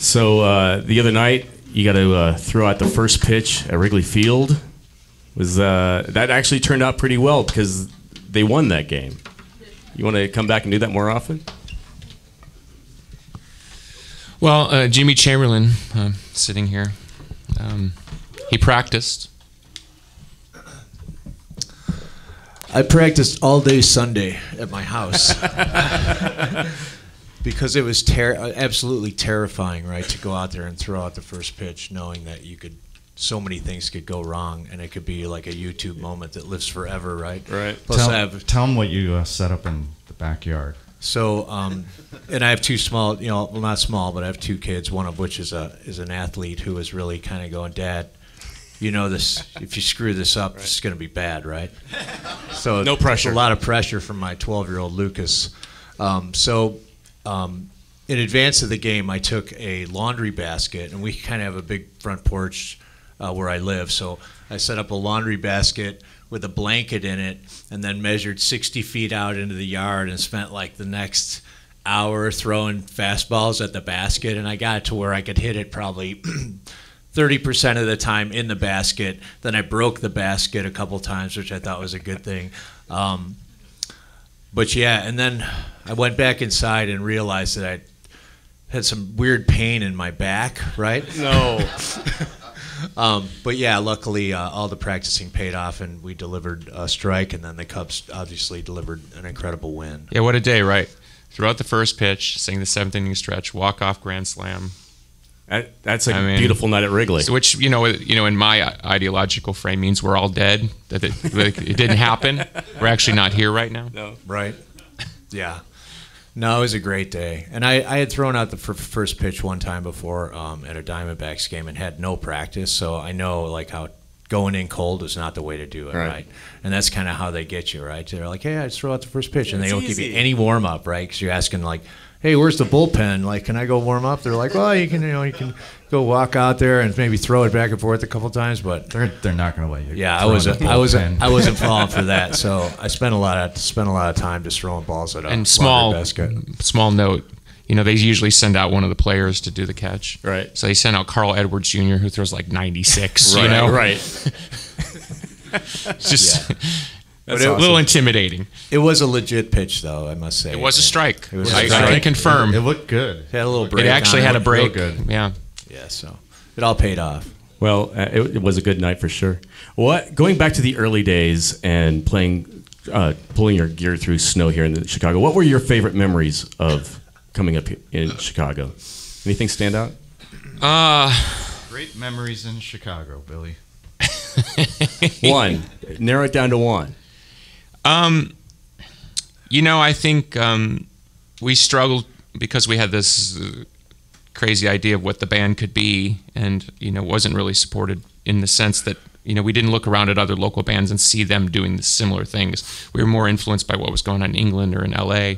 So the other night, you got to throw out the first pitch at Wrigley Field. That actually turned out pretty well because they won that game. You want to come back and do that more often? Well, Jimmy Chamberlain, sitting here, he practiced. I practiced all day Sunday at my house because it was absolutely terrifying, right, to go out there and throw out the first pitch, knowing that so many things could go wrong, and it could be like a YouTube moment that lives forever, right? Right. Plus, tell them what you set up in the backyard. So, and I have two small, well, not small, but I have two kids, one of which is an athlete who is really kind of going, Dad, this, if you screw this up, right, it's going to be bad, right? So no pressure. A lot of pressure from my 12-year-old Lucas. In advance of the game, I took a laundry basket, and we kind of have a big front porch where I live. So I set up a laundry basket with a blanket in it, and then measured 60 feet out into the yard and spent like the next hour throwing fastballs at the basket, and I got it to where I could hit it probably 30% of the time in the basket. Then I broke the basket a couple times, which I thought was a good thing. But yeah, and then I went back inside and realized that I had some weird pain in my back, right? No. But yeah, luckily all the practicing paid off, and we delivered a strike, and then the Cubs obviously delivered an incredible win. Yeah, what a day, right? Throw out the first pitch, sing the seventh inning stretch, walk-off grand slam. That's a beautiful night at Wrigley. So which, in my ideological frame means we're all dead, that it didn't happen. We're actually not here right now. No. Right. Yeah. No, it was a great day. And I had thrown out the first pitch one time before at a Diamondbacks game and had no practice, so I know like how going in cold is not the way to do it, right? And that's kind of how they get you, right? They're like, hey, I just throw out the first pitch, and they don't give you any warm-up, right? Because you're asking like, hey, where's the bullpen? Like, can I go warm up? They're like, well, you can go walk out there and maybe throw it back and forth a couple times, but they're not going to let you. Yeah, I wasn't falling for that. So I spent a lot of time just throwing balls at a basket. Small note, they usually send out one of the players to do the catch. Right. So they sent out Carl Edwards Jr., who throws like 96. Right. Right. It's just. Yeah. That's a little intimidating. It was a legit pitch, though, I must say. It was a strike. I can confirm. It looked good. It had a little break. It actually had a break. Real good. Yeah. Yeah, so it all paid off. Well, it was a good night for sure. Going back to the early days and pulling your gear through snow here in Chicago, what were your favorite memories of coming up in Chicago? Anything stand out? Great memories in Chicago, Billy. One. Narrow it down to one. I think we struggled because we had this crazy idea of what the band could be, and wasn't really supported in the sense that we didn't look around at other local bands and see them doing the similar things. We were more influenced by what was going on in England or in LA.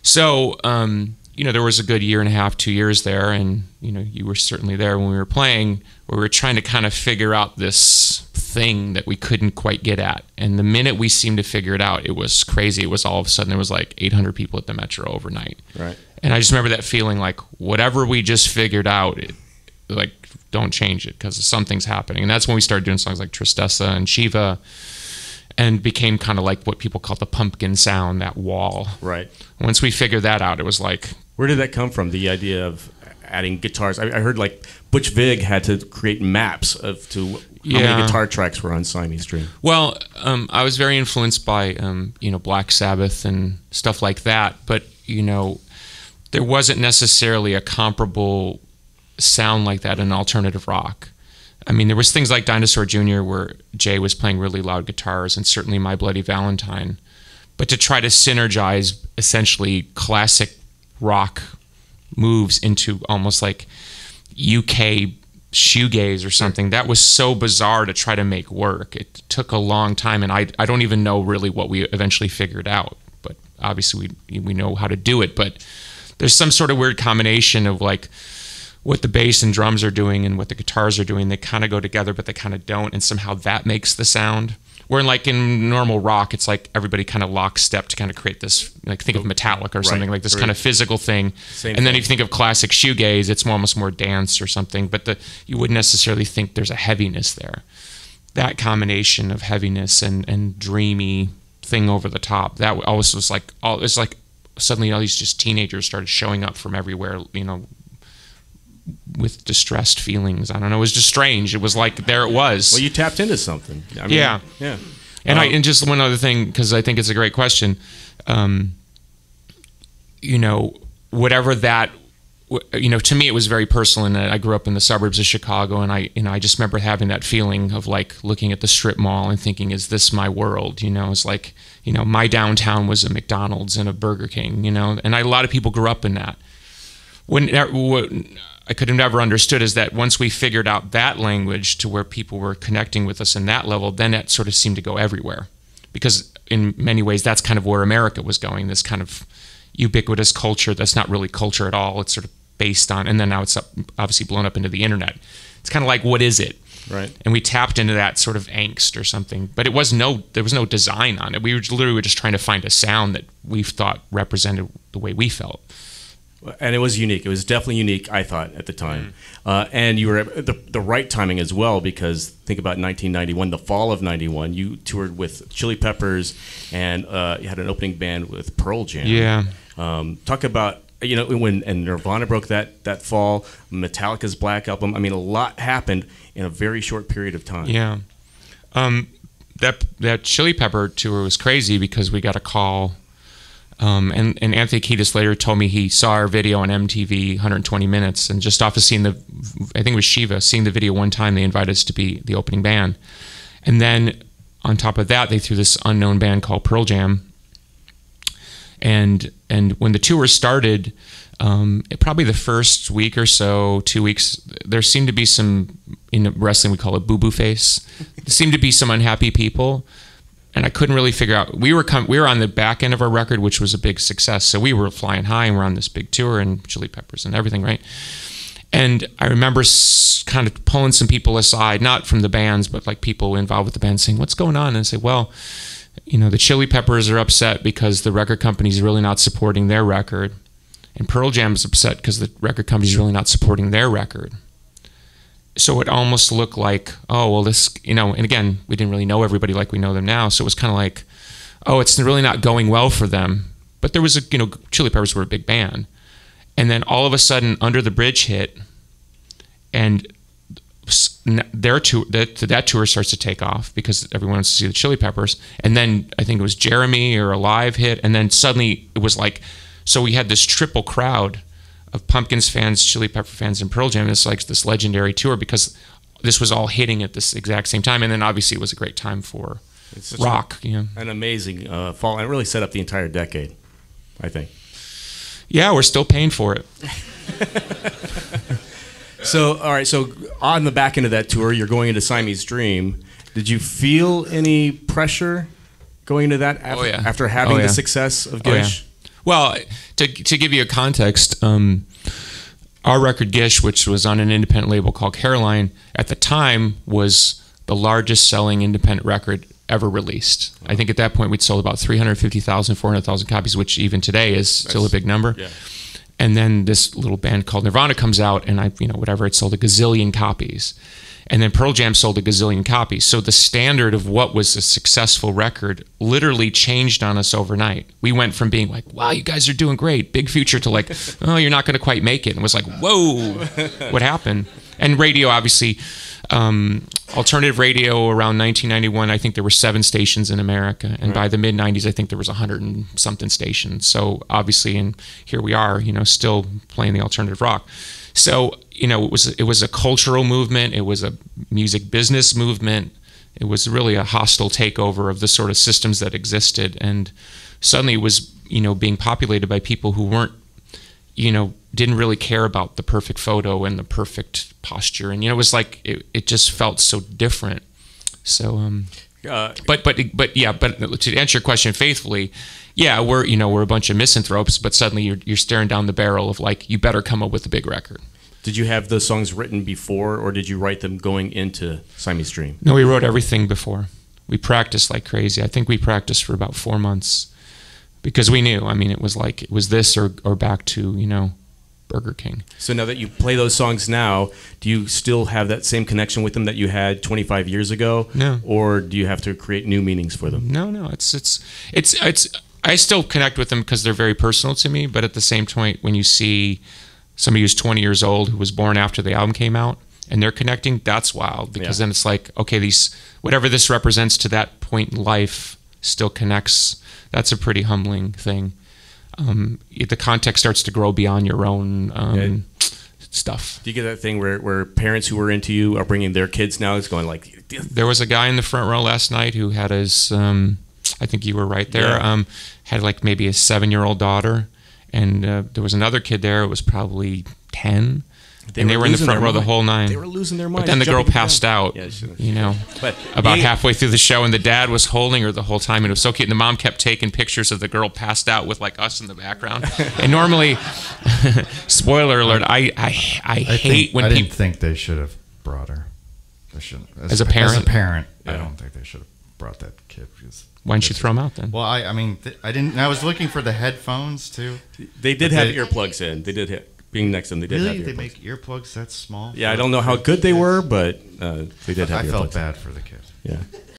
So there was a good year and a half, 2 years there, and you were certainly there when we were playing, where we were trying to kind of figure out this thing that we couldn't quite get at. And the minute we seemed to figure it out, it was crazy. It was all of a sudden there was like 800 people at the Metro overnight. Right. And I just remember that feeling like whatever we just figured out, don't change it because something's happening. And that's when we started doing songs like Tristessa and Shiva, and became kind of like what people call the pumpkin sound, that wall. Right. Once we figured that out, it was like... Where did that come from, the idea of adding guitars? I heard like Butch Vig had to create maps how many guitar tracks were on Siamese Dream. Well, I was very influenced by Black Sabbath and stuff like that, but there wasn't necessarily a comparable sound like that in alternative rock. I mean, there was things like Dinosaur Jr. where Jay was playing really loud guitars, and certainly My Bloody Valentine. But to try to synergize essentially classic rock moves into almost like UK shoegaze or something, that was so bizarre to try to make work. It took a long time, and I don't even know really what we eventually figured out. But obviously we know how to do it. But there's some sort of weird combination of like what the bass and drums are doing and what the guitars are doing. They kind of go together, but they kind of don't, and somehow that makes the sound. Where in normal rock, it's like everybody kind of lockstep to kind of create this, like think of Metallica or something, like this kind of physical thing. And then if you think of classic shoegaze, it's almost more dance or something, but you wouldn't necessarily think there's a heaviness there. That combination of heaviness and dreamy thing over the top, that always was like, it's like suddenly all these just teenagers started showing up from everywhere, with distressed feelings. I don't know. It was just strange. It was like, there it was. Well, you tapped into something. I mean, yeah. And just one other thing, because I think it's a great question. Whatever that, to me it was very personal. And I grew up in the suburbs of Chicago, and I just remember having that feeling of like looking at the strip mall and thinking, is this my world? It's like, my downtown was a McDonald's and a Burger King. And a lot of people grew up in that. What I could have never understood is that once we figured out that language to where people were connecting with us in that level, then that sort of seemed to go everywhere. Because in many ways, that's kind of where America was going, this kind of ubiquitous culture that's not really culture at all. It's sort of based on, and then now it's obviously blown up into the internet. It's kind of like, what is it? Right. And we tapped into that sort of angst or something. But there was no design on it. We were literally just trying to find a sound that we thought represented the way we felt. And it was unique. It was definitely unique, I thought, at the time. And you were at the right timing as well, because think about 1991, the fall of 91, you toured with Chili Peppers, and you had an opening band with Pearl Jam. Yeah. Talk about, when Nirvana broke that fall, Metallica's Black Album. I mean, a lot happened in a very short period of time. Yeah. That Chili Pepper tour was crazy because we got a call. And Anthony Kiedis later told me he saw our video on MTV, 120 Minutes, and just off of seeing I think it was Shiva, seeing the video one time, they invited us to be the opening band. And then on top of that, they threw this unknown band called Pearl Jam. And when the tour started, probably the first week or so, 2 weeks, there seemed to be some, in wrestling we call it boo-boo face. There seemed to be some unhappy people. And I couldn't really figure out. We were on the back end of our record, which was a big success. So we were flying high, and we're on this big tour, and Chili Peppers and everything, right? And I remember kind of pulling some people aside, not from the bands, but like people involved with the band, saying, "What's going on?" And I say, "Well, the Chili Peppers are upset because the record company's really not supporting their record, and Pearl Jam is upset because the record company's really not supporting their record." So it almost looked like, oh, well, this, and again, we didn't really know everybody like we know them now. So it was kind of like, oh, it's really not going well for them. But there was Chili Peppers were a big band. And then all of a sudden, Under the Bridge hit, and that tour starts to take off because everyone wants to see the Chili Peppers. And then I think it was Jeremy or Alive hit. And then suddenly it was like, so we had this triple crowd of Pumpkins fans, Chili Pepper fans, and Pearl Jam. It's like this legendary tour because this was all hitting at this exact same time. And then obviously it was a great time for rock. An amazing fall. And it really set up the entire decade, I think. Yeah, we're still paying for it. So, all right. So on the back end of that tour, you're going into Siamese Dream. Did you feel any pressure going into that after having the success of Gish? Well, to give you a context, our record Gish, which was on an independent label called Caroline, at the time was the largest selling independent record ever released. I think at that point we'd sold about 350,000, 400,000 copies, which even today is still a big number. Yeah. And then this little band called Nirvana comes out, and it sold a gazillion copies. And then Pearl Jam sold a gazillion copies. So the standard of what was a successful record literally changed on us overnight. We went from being like, wow, you guys are doing great, big future, to like, oh, you're not going to quite make it. And it was like, whoa, what happened? And radio, obviously, alternative radio around 1991, I think there were 7 stations in America. And by the mid-90s, I think there was 100 and something stations. So obviously, and here we are, still playing the alternative rock. So, it was a cultural movement. It was a music business movement. It was really a hostile takeover of the sort of systems that existed. And suddenly it was, being populated by people who weren't, didn't really care about the perfect photo and the perfect posture. And, it was like, it just felt so different. So, but to answer your question faithfully, yeah, we're a bunch of misanthropes, but suddenly you're staring down the barrel of like, you better come up with a big record. Did you have those songs written before, or did you write them going into Siamese Dream? No, we wrote everything before. we practiced like crazy. I think we practiced for about 4 months because we knew. I mean, it was like it was this or back to Burger King. So now that you play those songs now, do you still have that same connection with them that you had 25 years ago? No. Or do you have to create new meanings for them? No. It's. I still connect with them because they're very personal to me. But at the same point, when you see somebody who's 20 years old who was born after the album came out and they're connecting, that's wild. Because then it's like, okay, whatever this represents to that point in life still connects. That's a pretty humbling thing. The context starts to grow beyond your own stuff. Do you get that thing where parents who were into you are bringing their kids now? It's going like... There was a guy in the front row last night who had his, I think you were right there, had like maybe a 7-year-old daughter. And there was another kid there, it was probably 10. And they were in the front row the whole night. They were losing their mind. But then the girl passed out, But about halfway through the show, and the dad was holding her the whole time, and it was so cute. And the mom kept taking pictures of the girl passed out with like us in the background. And normally, spoiler alert, I hate when I people... didn't think they should have brought her. They shouldn't. As a parent? As a parent, I Yeah. don't think they should have brought that kid. Because Why didn't you throw him out then? well, I mean, I didn't. I was looking for the headphones too. they did have earplugs in. They did hit. Being next to them, they did Really, have they earplugs. make earplugs that small? Yeah, I don't know how good they were, but they did have I earplugs. felt bad for the kid. Yeah.